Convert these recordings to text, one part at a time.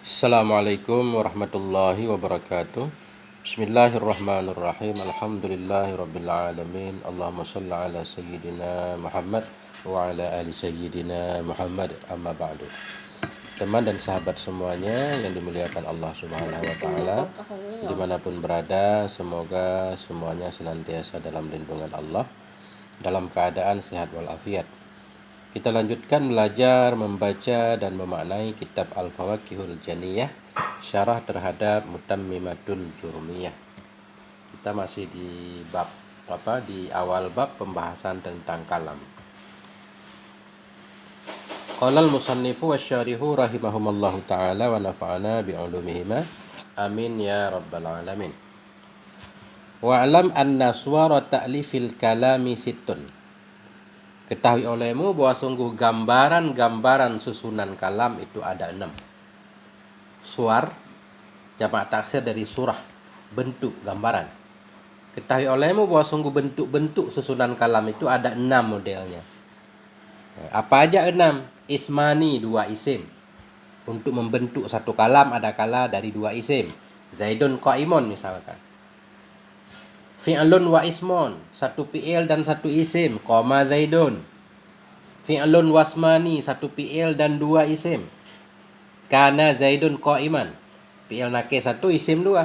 Assalamualaikum warahmatullahi wabarakatuh. Bismillahirrahmanirrahim. Alhamdulillahirabbil alamin. Allahumma shalli ala sayyidina Muhammad wa ala ali sayyidina Muhammad. Amma ba'du. Teman dan sahabat semuanya yang dimuliakan Allah Subhanahu wa taala, dimanapun berada, semoga semuanya senantiasa dalam lindungan Allah, dalam keadaan sehat walafiat. Kita lanjutkan belajar, membaca dan memaknai kitab Al-Fawaqihul Janiyah, syarah terhadap Mutammimatul Jurmiyah. Kita masih di awal bab pembahasan tentang kalam. Qala al-musannifu wasyarihu rahimahumallahu taala wa nafa'ana bi'ulumihima. Amin ya rabbal alamin. Wa'lam anna suwara ta'lifil kalami sittun. Ketahui olehmu bahwa sungguh gambaran-gambaran susunan kalam itu ada 6. Suar, jamak taksir dari surah, bentuk, gambaran. Ketahui olehmu bahwa sungguh bentuk-bentuk susunan kalam itu ada 6 modelnya. Apa aja 6? Ismani, 2 isim. Untuk membentuk satu kalam ada kala dari 2 isim. Zaidun qa'imun misalkan. Fi'lun wa ismun, 1 fi'il dan 1 isim, qama zaidun. Fi'lun wasmani, 1 fi'il dan 2 isim. Kana zaidun qa'iman. Fi'il nakir 1, isim 2.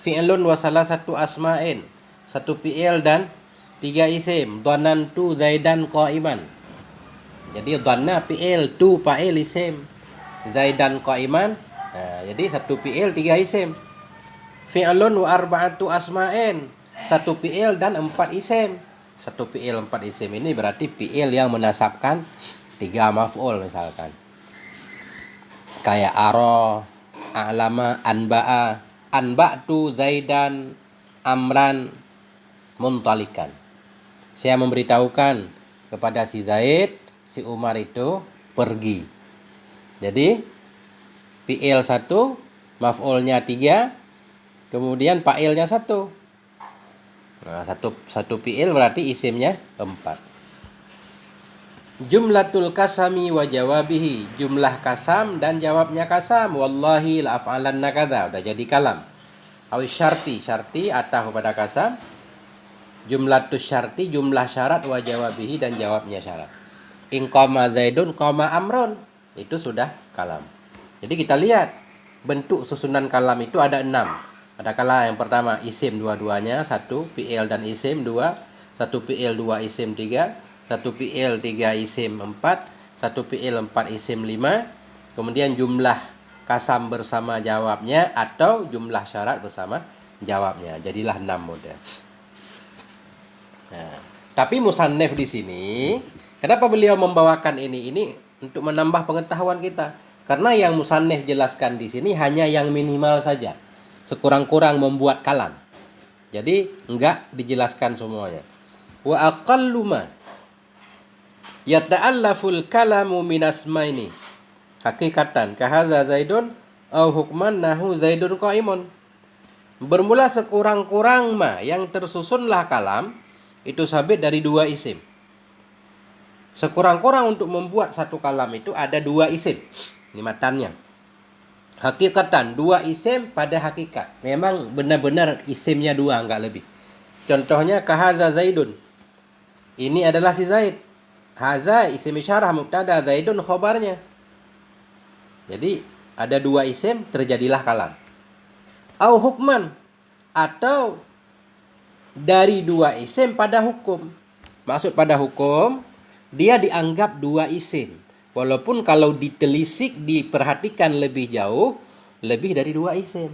Fi'lun wa salah 1 asma'in, 1 fi'il dan 3 isim. Dhanantu zaidan qa'iman. Jadi dhanna fi'il, tu fa'il isim. Zaidan qa'iman. Jadi 1 fi'il 3 isim. Fi'lun wa arba'atu asma'in, 1 fi'il dan 4 isim. 1 fi'il 4 isim ini berarti fi'il yang menasabkan 3 maf'ul misalkan. Kayak aro, a'lama, anba'a, anba'tu zaidan, amran, muntalikan. Saya memberitahukan kepada si Zaid, si Umar itu pergi. Jadi fi'il 1, maf'ulnya 3, kemudian fa'ilnya 1. Nah, satu fi'il berarti isimnya 4. Jumlatul kasami wa jawabihi, jumlah kasam dan jawabnya kasam. Wallahi la af'alanna kadza, udah jadi kalam. Awi syarti atah kepada kasam. Jumlatus syarti, jumlah syarat, wa jawabihi dan jawabnya syarat. In qama zaidun qama amrun, itu sudah kalam. Jadi kita lihat bentuk susunan kalam itu ada 6. Ada kala yang pertama isim dua-duanya, 1 fi'il dan isim 2, 1 fi'il 2 isim 3, 1 fi'il 3 isim 4, 1 fi'il 4 isim 5, kemudian jumlah kasam bersama jawabnya atau jumlah syarat bersama jawabnya. Jadilah 6 model. Nah, tapi musannif di sini, kenapa beliau membawakan ini? Ini untuk menambah pengetahuan kita. Karena yang musannif jelaskan di sini hanya yang minimal saja. Sekurang-kurang membuat kalam. Jadi enggak dijelaskan semuanya. Wa aqallu ma yata'allaful kalamu min asmaini hakikatan kahadza zaidun au hukman nahu zaidun qa'imun. Bermula sekurang-kurang ma yang tersusunlah kalam itu sabit dari 2 isim. Sekurang-kurang untuk membuat satu kalam itu ada 2 isim. Ini matannya. Hakikatan 2 isim pada hakikat. Memang benar-benar isimnya 2, enggak lebih. Contohnya kahadza zaidun. Ini adalah si Zaid. Haza isim isyarah mubtada, zaidun khobarnya. Jadi ada 2 isim, terjadilah kalam. Au hukman, atau dari 2 isim pada hukum. Maksud pada hukum, dia dianggap 2 isim. Walaupun kalau ditelisik, diperhatikan lebih jauh, lebih dari 2 isim.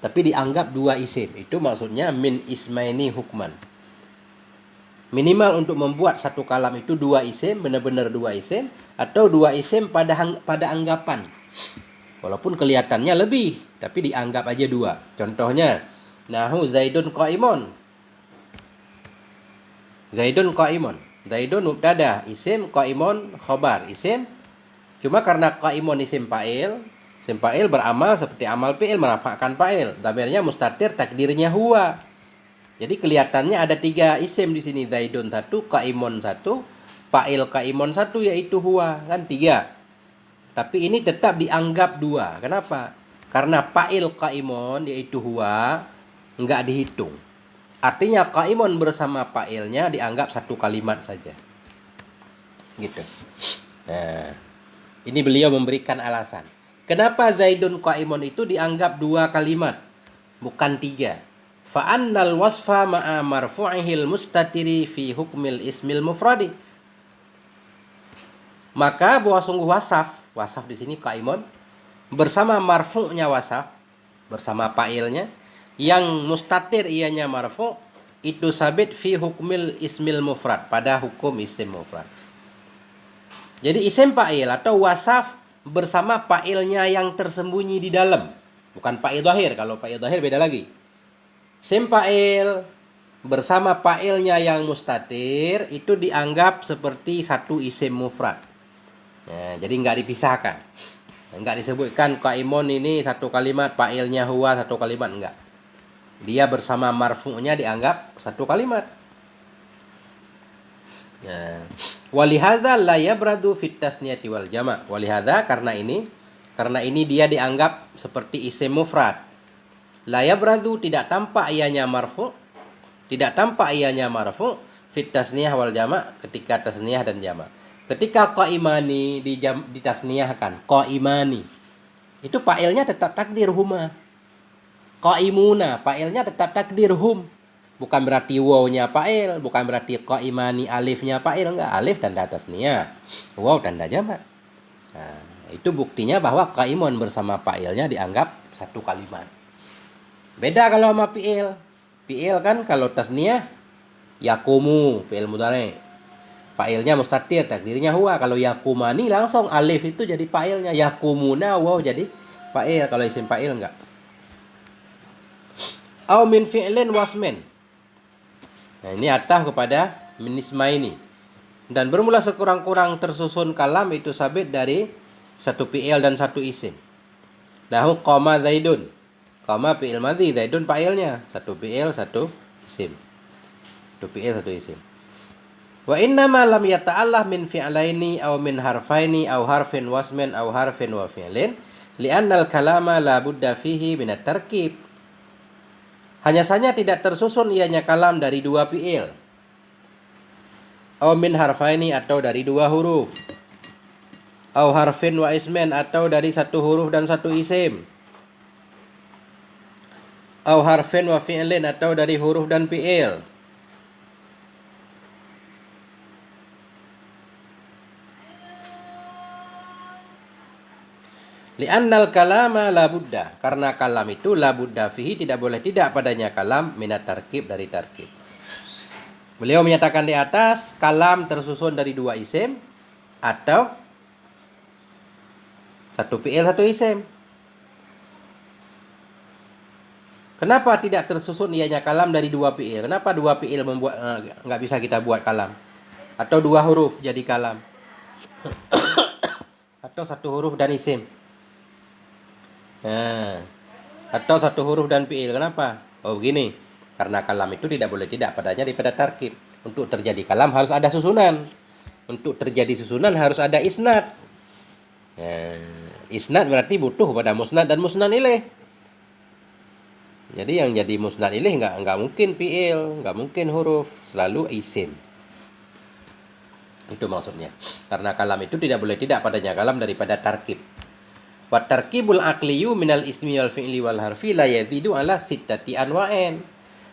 Tapi dianggap 2 isim. Itu maksudnya min ismaini hukman. Minimal untuk membuat satu kalam itu 2 isim, benar-benar 2 isim. Atau 2 isim pada anggapan. Walaupun kelihatannya lebih, tapi dianggap aja 2. Contohnya, nahu zaidun qa'imun. Zaidun qa'imun. Zaidun mubtada, isim, qa'imun khobar, isim. Cuma karena qa'imun isim fa'il beramal seperti amal fi'il, merafa'kan fa'il. Dhamirnya mustatir, takdirnya huwa. Jadi kelihatannya ada 3 isim di sini. Zaidun 1, qa'imun 1, fa'il qa'imun 1 yaitu huwa, kan 3. Tapi ini tetap dianggap dua. Kenapa? Karena fa'il qaimun yaitu huwa enggak dihitung. Artinya qaimun bersama fa'ilnya dianggap satu kalimat saja. Gitu. Nah, ini beliau memberikan alasan. Kenapa Zaidun qaimun itu dianggap dua kalimat, bukan tiga? Fa'annal wasfa ma'a marfu'ihil mustatiri fi hukmil ismil mufradi. Maka bahwa sungguh wasaf di sini qaimun bersama marfu'nya wasaf, bersama fa'ilnya yang mustatir ianya marfu' itu sabit fi hukmil ismil mufrad, pada hukum isim mufrad. Jadi isim fa'il atau wasaf bersama fa'ilnya yang tersembunyi di dalam, bukan fa'il dhahir. Kalau fa'il dhahir beda lagi. Isim fa'il bersama fa'ilnya yang mustatir itu dianggap seperti satu isim mufrad. Nah, jadi nggak dipisahkan. Nggak disebutkan qaimun ini satu kalimat, fa'ilnya huwa satu kalimat, enggak. Dia bersama marfu'nya dianggap satu kalimat. Nah, walihadza la yabradu fit tasniyati wal jama'. Walihadza karena ini dia dianggap seperti isim mufrad. La yabradu tidak tampak ianya marfu', tidak tampak ianya marfu' fit tasniyah wal jama' ketika tasniyah dan jama'. Ketika qaimani ditasniyahkan, qaimani itu fa'ilnya tetap takdir huma. Qaimuna fa'ilnya tetap takdir hum. Bukan berarti wawnya fa'il, bukan berarti qaimani alifnya fa'il, enggak, alif tanda tasniyah, waw tanda jamak. Nah, itu buktinya bahwa qaimun bersama fa'ilnya dianggap satu kalimat. Beda kalau sama fi'il. Fi'il kan kalau tasniyah yakumu fi'il mudhari. Fa'ilnya mustatir, takdirnya huwa. Kalau yakumani langsung alif itu jadi fa'ilnya, yakumuna waw jadi fa'il. Kalau isim fa'il enggak. Au min fi'lin wasmin. Nah, ini atah kepada min ismaini. Dan bermula sekurang-kurang tersusun kalam itu sabit dari satu fi'il dan satu isim. Nahu qama Zaidun. Qama fi'il madhi, Zaidun fa'ilnya. Satu fi'il, satu isim. Satu fi'il, satu isim. Wa innama lam yata'allah min fi'laini aw min harfaini aw harfin wasmin aw harfin wa fi'lin li'anna al-kalama la budda fihi min at-tarkib. Hanya saja tidak tersusun ianya kalam dari dua fi'il. Aw min harfaini atau dari dua huruf. Aw harfin wa ismin atau dari satu huruf dan satu isim. Aw harfin wa fi'lin atau dari huruf dan fi'il. Li'annal kalama la budda, karena kalam itu la budda fihi tidak boleh tidak padanya kalam minat tarkib, dari tarkib. Beliau menyatakan di atas kalam tersusun dari dua isim atau satu fi'il satu isim. Kenapa tidak tersusun ianya kalam dari dua fi'il? Kenapa dua fi'il membuat nggak bisa kita buat kalam? Atau dua huruf jadi kalam? Atau satu huruf dan isim? Nah, atau satu huruf dan fi'il. Kenapa? Oh begini, karena kalam itu tidak boleh tidak padanya daripada tarkib. Untuk terjadi kalam harus ada susunan. Untuk terjadi susunan harus ada isnad. Nah, isnad berarti butuh pada musnad dan musnad ilaih. Jadi yang jadi musnad ilaih nggak mungkin fi'il, nggak mungkin huruf, selalu isim. Itu maksudnya. Karena kalam itu tidak boleh tidak padanya kalam daripada tarkib. Wa tarkibul aqliyu minal ismi wal fi'li wal harfi la yazidu ala sittati anwa'in.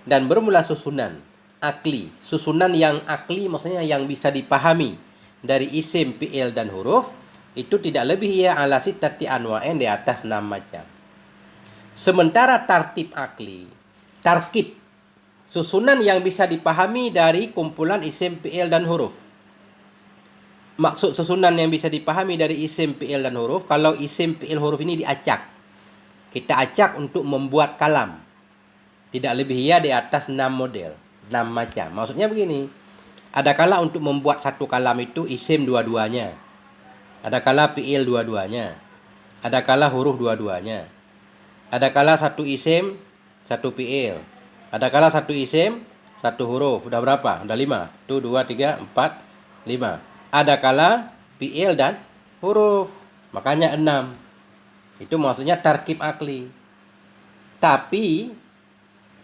Dan bermula susunan akli. Susunan yang akli maksudnya yang bisa dipahami dari isim, fi'il dan huruf itu tidak lebih ya ala sittati anwa'in, di atas 6 macam. Sementara tartib akli, tarkib, susunan yang bisa dipahami dari kumpulan isim, fi'il dan huruf. Maksud susunan yang bisa dipahami dari isim, fi'il dan huruf, kalau isim, fi'il, huruf ini diacak. Kita acak untuk membuat kalam. Tidak lebih ya di atas 6 model, 6 macam. Maksudnya begini, ada kala untuk membuat satu kalam itu isim dua-duanya. Ada kala fi'il dua-duanya. Ada kala huruf dua-duanya. Ada kala satu isim, satu fi'il. Ada kala satu isim, satu huruf. Udah berapa? Udah 5. 1, 2, 3, 4, 5. Ada kala fi'il dan huruf. Makanya 6. Itu maksudnya tarkib akli. Tapi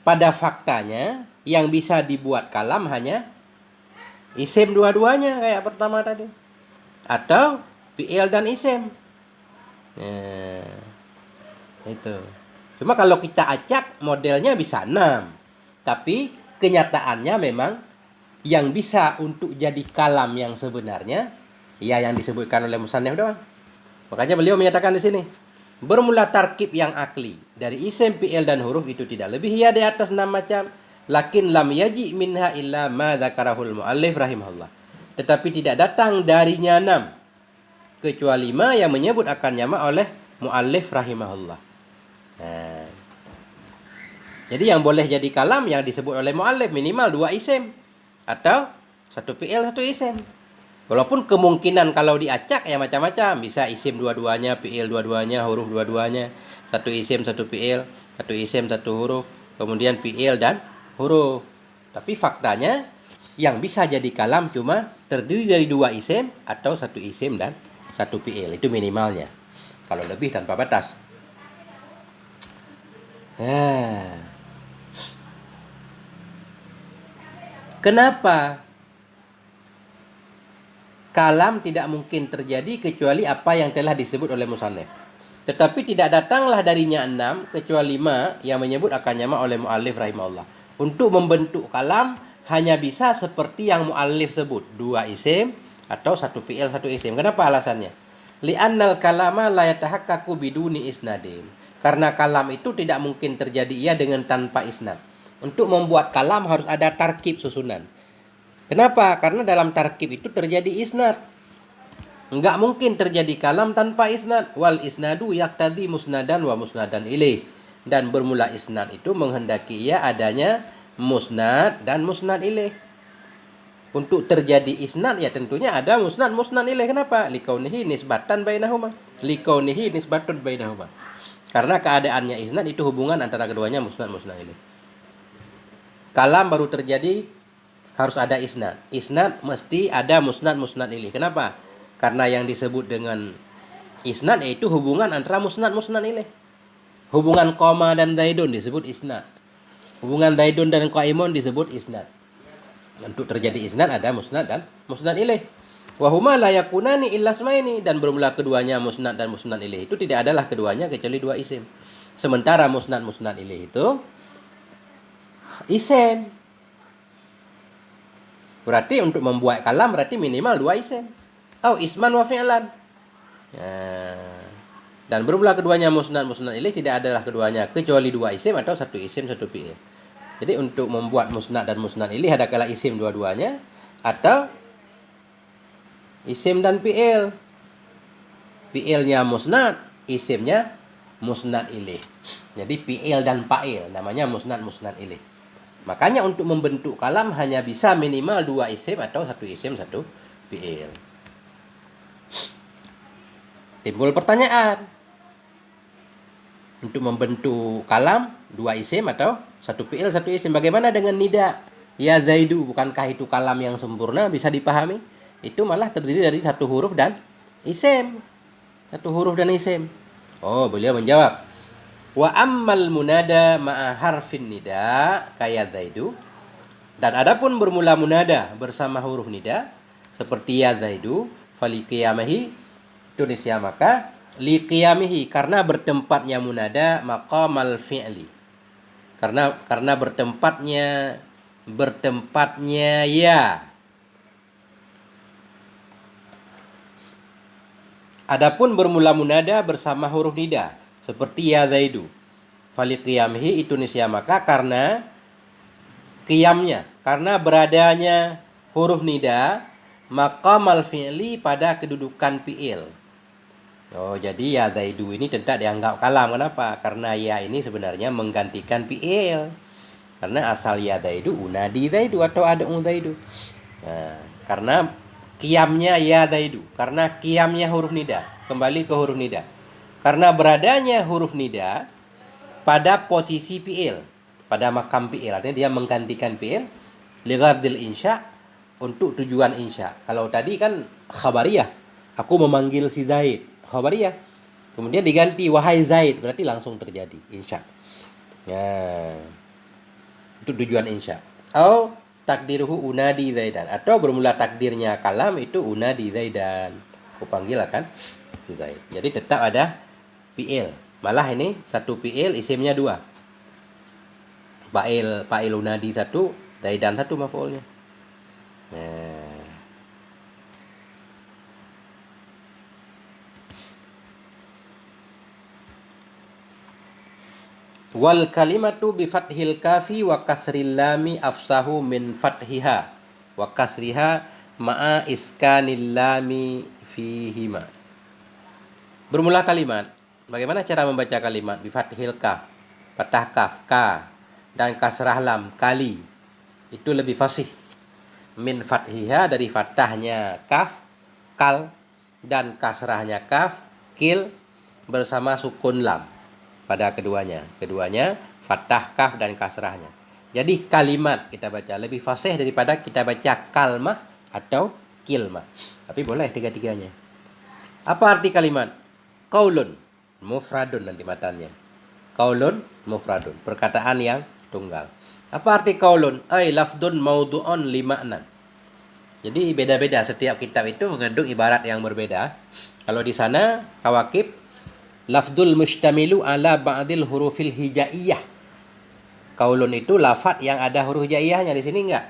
pada faktanya yang bisa dibuat kalam hanya isim dua-duanya kayak pertama tadi. Atau fi'il dan isim. Nah, itu. Cuma kalau kita acak modelnya bisa 6. Tapi kenyataannya memang yang bisa untuk jadi kalam yang sebenarnya ya yang disebutkan oleh musannif doang. Makanya beliau menyatakan di sini, bermula tarkib yang akli dari isim, fi'il dan huruf itu tidak lebih ya di atas 6 macam. Lakin lam yaji minha illa ma dzakarahul muallif rahimahullah. Tetapi tidak datang darinya 6 kecuali 5 yang menyebut akan nyama oleh muallif rahimahullah. Nah, jadi yang boleh jadi kalam yang disebut oleh muallif minimal 2 isim atau 1 fi'il 1 isim. Walaupun kemungkinan kalau diacak ya macam-macam, bisa isim dua-duanya, fi'il dua-duanya, huruf dua-duanya, 1 isim 1 fi'il, 1 isim 1 huruf, kemudian fi'il dan huruf. Tapi faktanya yang bisa jadi kalam cuma terdiri dari 2 isim atau 1 isim dan 1 fi'il. Itu minimalnya. Kalau lebih tanpa batas. Kenapa kalam tidak mungkin terjadi kecuali apa yang telah disebut oleh musannif? Tetapi tidak datanglah darinya 6 kecuali 5 yang menyebut akan nyama oleh muallif rahimahullah. Untuk membentuk kalam hanya bisa seperti yang muallif sebut, 2 isim atau 1 fi'il 1 isim. Kenapa alasannya? Li'annal kalama la yatahaqqaqu biduni isnadin. Karena kalam itu tidak mungkin terjadi ia dengan tanpa isnad. Untuk membuat kalam harus ada tarkib susunan. Kenapa? Karena dalam tarkib itu terjadi isnad. Enggak mungkin terjadi kalam tanpa isnad. Wal isnadu yaqtadi musnadan wa musnadan ilaih. Dan bermula isnad itu menghendaki ia adanya musnad dan musnad ilaih. Untuk terjadi isnad ya tentunya ada musnad ilaih. Kenapa? Likaunihi nisbatan bainahuma. Likaunihi nisbatun bainahuma. Karena keadaannya isnad itu hubungan antara keduanya musnad ilaih. Kalam baru terjadi harus ada isnad. Isnad mesti ada musnad ilaih. Kenapa? Karena yang disebut dengan isnad yaitu hubungan antara musnad ilaih. Hubungan koma dan zaidun disebut isnad. Hubungan zaidun dan qaimun disebut isnad. Untuk terjadi isnad ada musnad dan musnad ilaih. Wa huma la yakunani illa ismaini, dan bermula keduanya musnad dan musnad ilaih itu tidak adalah keduanya kecuali 2 isim. Sementara musnad ilaih itu isim. Berarti untuk membuat kalam berarti minimal 2 isim. Au isman wa fi'lan. Dan bermula keduanya musnad ilaih tidak adalah keduanya kecuali 2 isim atau 1 isim 1 fi'il. Jadi untuk membuat musnad dan musnad ilaih ada kala isim dua-duanya atau isim dan fi'il. Fi'ilnya musnad, isimnya musnad ilaih. Jadi fi'il dan fa'il namanya musnad ilaih. Makanya untuk membentuk kalam hanya bisa minimal 2 isim atau 1 isim 1 fi'il. Timbul pertanyaan. Untuk membentuk kalam 2 isim atau 1 fi'il 1 isim. Bagaimana dengan nida? Ya Zaidu, bukankah itu kalam yang sempurna bisa dipahami? Itu malah terdiri dari 1 huruf dan isim. 1 huruf dan isim. Oh, beliau menjawab. Wa ammal munada ma'a harfin nida kaya Zaidu. Dan adapun bermula munada bersama huruf nida seperti ya Zaidu, faliqiyamihi, Tunisia maka liqiyamihi, karena bertempatnya munada maqamal fi'li. Karena bertempatnya ya. Adapun bermula munada bersama huruf nida seperti ya Zaidu, faliqiyamihi itu nisya maka karena qiyamnya, karena beradanya huruf nida maqamal fi'li pada kedudukan fi'il. Oh, jadi ya Zaidu ini tidak dianggap kalam. Kenapa? Karena ya ini sebenarnya menggantikan fi'il. Karena asal ya Zaidu unadi Zaidu atau ad'u Zaidu. Nah, karena qiyamnya ya Zaidu, karena qiyamnya huruf nida, kembali ke huruf nida. Karena beradanya huruf nida pada posisi fi'il, pada makam fi'il, artinya dia menggantikan fi'il li ghardil insya, untuk tujuan insya. Kalau tadi kan khabariyah, aku memanggil si Zaid. khabariyah. Kemudian diganti wahai Zaid, berarti langsung terjadi insya. Ya. Itu tujuan insya. Atau takdiruhu unadi Zaidan, atau bermula takdirnya kalam itu unadi Zaidan. Aku panggil akan si Zaid. Jadi tetap ada fi'il. Malah ini satu fi'il isimnya dua. Fa'il unadi satu, Zaidan satu maf'ulnya. Nah. Wal kalimatu bi fathil kafi wa kasril lami afsahu min fathiha wa kasriha ma'a iskanil lami fihima. Bermula kalimat. Bagaimana cara membaca kalimat? Bi fathil kaf, fathah kaf, ka, dan kasrah lam, kali. Itu lebih fasih. Min fathiha, dari fathahnya kaf, kal, dan kasrahnya kaf, kil, bersama sukun lam pada keduanya. Keduanya fathah kaf dan kasrahnya. Jadi kalimat kita baca lebih fasih daripada kita baca kalmah atau kilmah. Tapi boleh tiga-tiganya. Apa arti kalimat? Qaulun mufradun nanti matanya. Qaulun mufradun, perkataan yang tunggal. Apa arti qaulun? Ai lafdun maudhu'un li ma'nan. Jadi beda-beda, setiap kitab itu mengandung ibarat yang berbeda. Kalau di sana Kawakib, lafdul mustamilu ala ba'dil hurufil hijaiyah. Qaulun itu lafaz yang ada huruf hijaiyahnya, di sini enggak.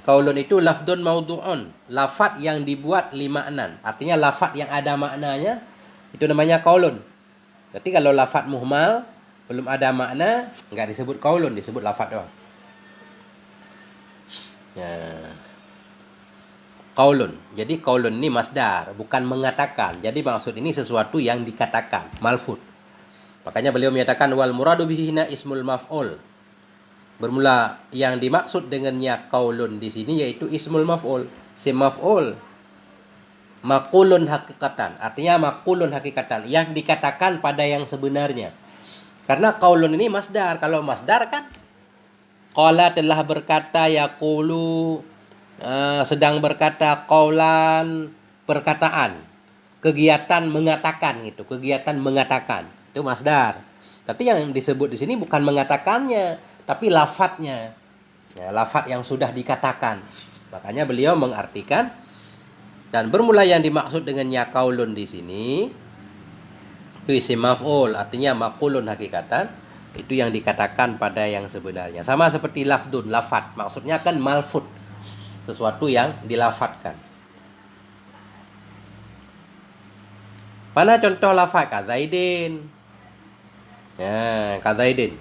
Qaulun itu lafdun maudhu'un, lafaz yang dibuat li ma'nan. Artinya lafaz yang ada maknanya itu namanya qaulun. Berarti kalau lafaz muhmal belum ada makna, enggak disebut qaulun, disebut lafaz doang. Ya. Qaulun. Jadi qaulun ini masdar, bukan mengatakan. Jadi maksud ini sesuatu yang dikatakan, malfud. Makanya beliau menyatakan wal muradu bihina ismul maf'ul. Bermula yang dimaksud dengannya qaulun di sini yaitu ismul maf'ul, si maf'ul. Maqulun hakikatan, artinya maqulun hakikatan, yang dikatakan pada yang sebenarnya. Karena qaulun ini masdar. Kalau masdar kan qala telah berkata, yaqulu sedang berkata, qaulan perkataan, kegiatan mengatakan gitu, kegiatan mengatakan. Itu masdar. Tapi yang disebut di sini bukan mengatakannya, tapi lafadznya. Ya, lafadz yang sudah dikatakan. Makanya beliau mengartikan dan bermula yang dimaksud dengannya qaulun di sini itu isim maf'ul, artinya maqulun hakikatan, itu yang dikatakan pada yang sebenarnya. Sama seperti lafdun, lafadz, maksudnya kan malfud, sesuatu yang dilafatkan. Mana contoh lafaz? Kazaidin. Ya, kazaidin.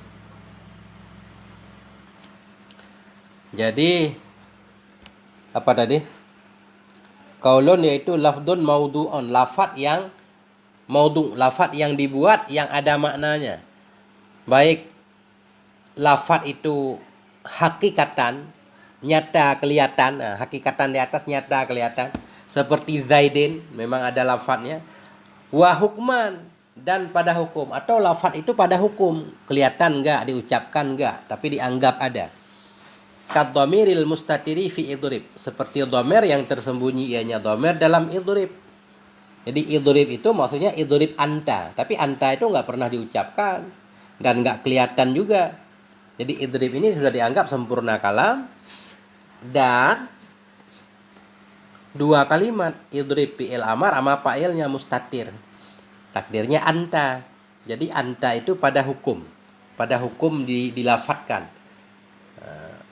Jadi apa tadi? Qaulun yaitu lafdun maudhu'un, lafaz yang maudhu', lafaz yang dibuat yang ada maknanya. Baik lafaz itu hakikatan, nyata kelihatan, hakikatan di atas, nyata kelihatan, seperti Zaidin memang ada lafadznya. Wa hukman, dan pada hukum, atau lafaz itu pada hukum, kelihatan enggak, diucapkan enggak, tapi dianggap ada. Kadhamiril mustatiri fi idrib, seperti dhamir yang tersembunyi ianya dhamir dalam idrib. Jadi idrib itu maksudnya idrib anta, tapi anta itu enggak pernah diucapkan dan enggak kelihatan juga. Jadi idrib ini sudah dianggap sempurna kalam. Dan dua kalimat, idrib fi'il amar sama fa'ilnya mustatir, takdirnya anta. Jadi anta itu pada hukum dilafatkan.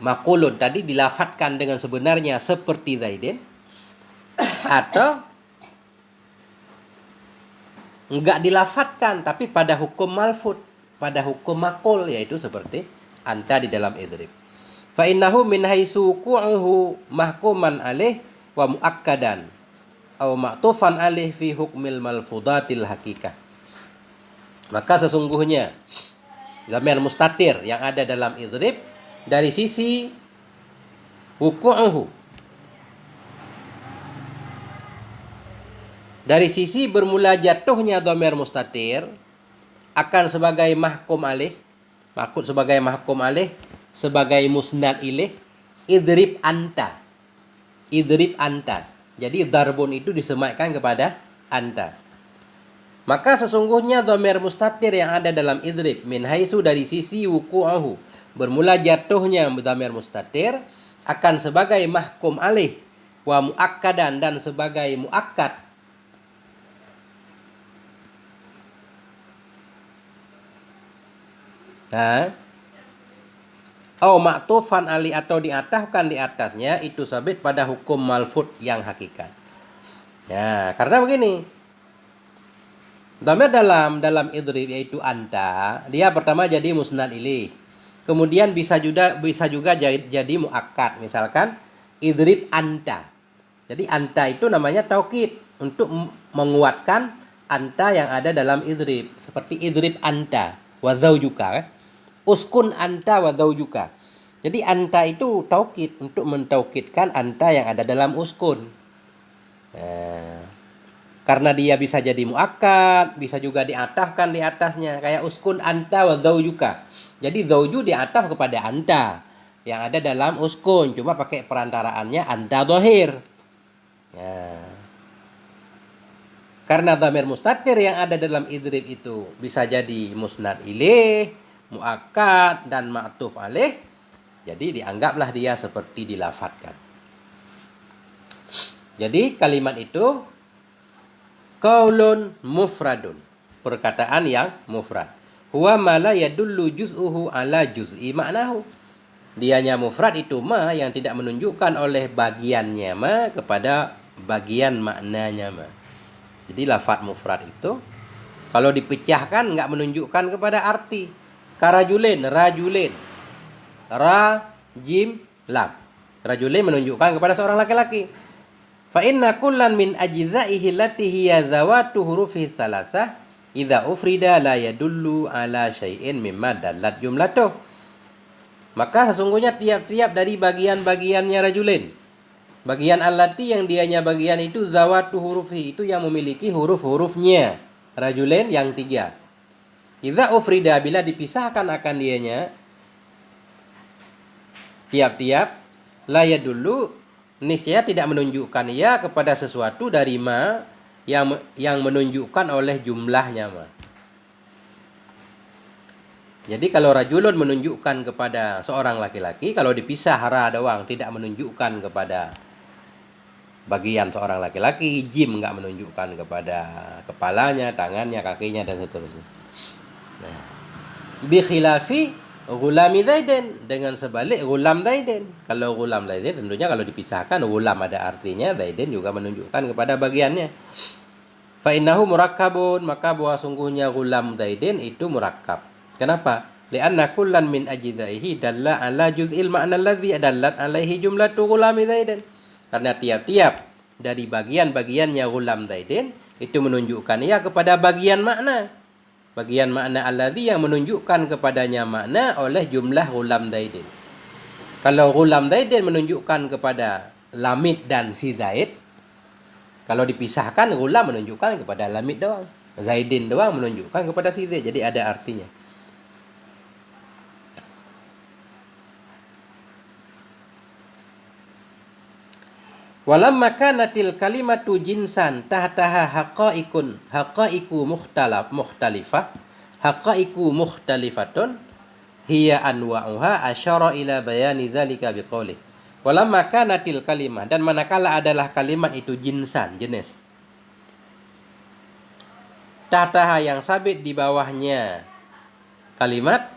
Maqulun tadi dilafatkan dengan sebenarnya seperti Zaidin, atau enggak dilafatkan tapi pada hukum malfud, pada hukum maqul, yaitu seperti anta di dalam idrib. Fa innahu min haitsu qu'uhu mahkuman alaih wa muakkadan aw ma'tufan alaih fi hukmil malfudatil hakikah. Maka sesungguhnya dhamir mustatir yang ada dalam idrib dari sisi wuqu'uhu, dari sisi bermula jatuhnya dhamir mustatir akan sebagai mahkum alaih, maksud sebagai mahkum alaih, sebagai musnad ilaih, idrib anta. Idrib anta. Jadi darbun itu disematkan kepada anta. Maka sesungguhnya dhamir mustatir yang ada dalam idrib min haitsu dari sisi wuqu'ahu, bermula jatuhnya dhamir mustatir akan sebagai mahkum alih wa muakkadan dan sebagai muakkad. Ma'tufan ali atau diatafkan di atasnya itu sabit pada hukum malfud yang hakikat. Ya, karena begini. Dhamir dalam idrib yaitu anta, dia pertama jadi musnad ilaih. Kemudian bisa juga jadi muakkad. Misalkan idrib anta. Jadi anta itu namanya taukid untuk menguatkan anta yang ada dalam idrib. Seperti idrib anta wa zaujuka. Uskun anta wa zaujuka. Jadi anta itu taukid untuk mentaukidkan anta yang ada dalam uskun. Karena dia bisa jadi muakkad, bisa juga diatafkan di atasnya. Kayak uskun anta wa zaujuka. Jadi zauju diataf kepada anta yang ada dalam uskun. Cuma pakai perantaraannya anta dhahir. Karena dhamir mustatir yang ada dalam idrib itu bisa jadi musnad ilaih, muakkad, dan ma'tuf alaih. Jadi dianggaplah dia seperti dilafatkan. Jadi kalimat itu qaulun mufradun, perkataan yang mufrad. Huwa ma la yadullu juz'uhu ala juz'i ma'nahu. Dianya mufrad itu ma yang tidak menunjukkan oleh bagiannya ma kepada bagian maknanya ma. Jadi lafaz mufrad itu kalau dipecahkan enggak menunjukkan kepada arti. Karajulin, rajulin. Ra, jim, lam. Rajulin menunjukkan kepada seorang laki-laki. Fa inna kullan min ajza'ihi allati hiya zawatu hurufi salasah idza ufrida la yadullu ala syai'in mimma dallat jumlatuh. Maka sesungguhnya tiap-tiap dari bagian-bagiannya rajulin, bagian allati yang dianya bagian itu zawatu hurufi, itu yang memiliki huruf-hurufnya rajulin yang 3. Idza ufrida, bila dipisahkan akan dianya tiap-tiap, la yadullu, niscaya tidak menunjukkan ia kepada sesuatu dari ma yang menunjukkan oleh jumlahnya ma. Jadi kalau rajulun menunjukkan kepada seorang laki-laki, kalau dipisah ra doang tidak menunjukkan kepada bagian seorang laki-laki, jim enggak menunjukkan kepada kepalanya, tangannya, kakinya, dan seterusnya. Nah, bi khilafi gulami Zaidin, dengan sebalik gulam Zaidin. Kalau gulam Zaidin tentunya kalau dipisahkan gulam ada artinya, Zaidin juga menunjukkan kepada bagiannya. Fa innahu murakkabun, maka bahwa sungguhnya gulam Zaidin itu murakkab. Kenapa? Li'anna kullan min ajzaihi dalla ala juz'il ma'na alladhi dallat alaihi jumlatu gulami Zaidin. Karena tiap-tiap dari bagian-bagiannya gulam Zaidin itu menunjukkan ia kepada bagian makna. Bagian makna alladhi yang menunjukkan kepadanya makna oleh jumlah gulam Zaidin. Kalau gulam Zaidin menunjukkan kepada Lamid dan si Zaid, kalau dipisahkan gulam menunjukkan kepada Lamid doang, Zaidin doang menunjukkan kepada si Zaid. Jadi ada artinya. Walamma kanatil kalimatu jinsan tahtaha haqaiku mukhtalifatun hiya anwa'uha asyara ila bayani dzalika biqaulih. Walamma kanatil kalimah, dan manakala adalah kalimat itu jinsan, jenis, tahtaha yang sabit di bawahnya kalimat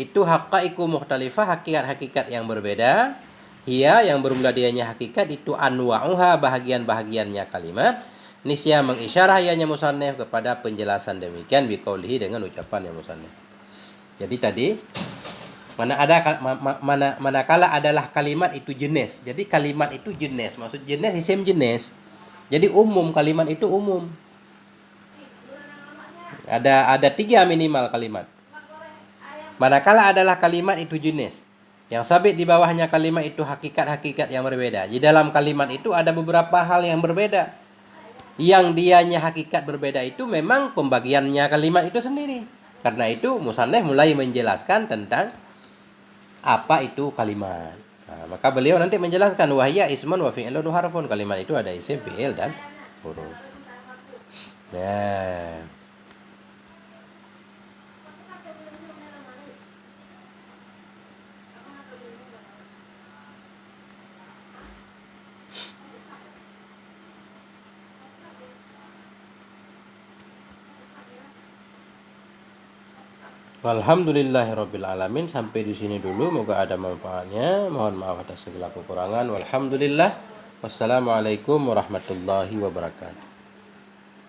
itu haqaiku mukhtalifah, hakikat-hakikat yang berbeda. Hiya yang bermula dianya hakikat itu anwa'uha, bahagian-bahagiannya kalimat. Nisya mengisyarah ianya musannif kepada penjelasan demikian biqaulihi, dengan ucapan yang musannif. Jadi tadi manakala adalah kalimat itu jenis. Jadi kalimat itu jenis, maksud jenis isim jenis. Jadi umum, kalimat itu umum. Ada 3 minimal kalimat. Manakala adalah kalimat itu jenis, yang sabit di bawahnya kalimat itu hakikat-hakikat yang berbeda. Di dalam kalimat itu ada beberapa hal yang berbeda. Yang dianya hakikat berbeda itu memang pembagiannya kalimat itu sendiri. Karena itu musannif mulai menjelaskan tentang apa itu kalimat. Nah, maka beliau nanti menjelaskan wahya ismun wa fi'lun wa harfun. Kalimat itu ada isim, fi'il, dan huruf. Nah, Walhamdulillahirabbil alamin. Sampai di sini dulu, moga ada manfaatnya. Mohon maaf atas segala kekurangan. Walhamdulillah. Wassalamualaikum warahmatullahi wabarakatuh.